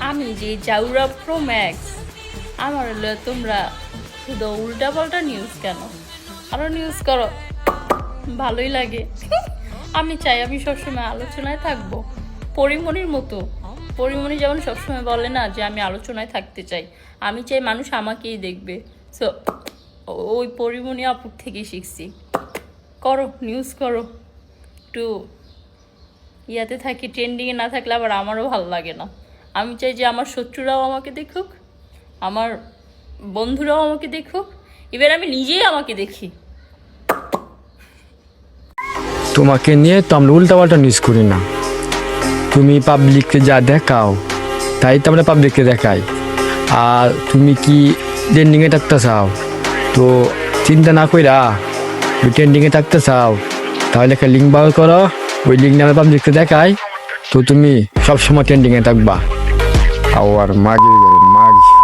আমি যে জাউরা pro max, আমার হলে তোমরা শুধু উল্টা পাল্টা নিউজ কেন, আরো নিউজ করো, ভালোই লাগে। আমি চাই আমি সবসময় আলোচনায় থাকবো, পরিমণির মতো। পরিমণি যেমন সবসময় বলে না যে আমি আলোচনায় থাকতে চাই, আমি চাই মানুষ আমাকেই দেখবে। সো ওই পরিমণি আপুর থেকেই শিখছি। করো, নিউজ করো, একটু ইয়াতে থাকি, ট্রেন্ডিংয়ে না থাকলে আবার আমারও ভালো লাগে না। আমি চাই যে আমার শত্রুরাও আমাকে দেখুক, আমার বন্ধুরাও আমাকে দেখুক, এবার আমি নিজেই আমাকে দেখি। তোমাকে নিয়ে তো আমরা উল্টাপাল্টা নিউজ করি না, তুমি পাবলিককে যা দেখাও তাই তো আমরা পাবলিককে দেখাই। আর তুমি কি ট্রেন্ডিংয়ে থাকতে চাও, তো চিন্তা না কইরা ওই ট্রেন্ডিংয়ে থাকতে চাও তাহলে একটা লিঙ্ক বার করো, ওই লিঙ্ক নিয়ে আমরা পাবলিককে দেখাই, তো তুমি সবসময় ট্রেন্ডিংয়ে থাকবা। আর মাগি মাগি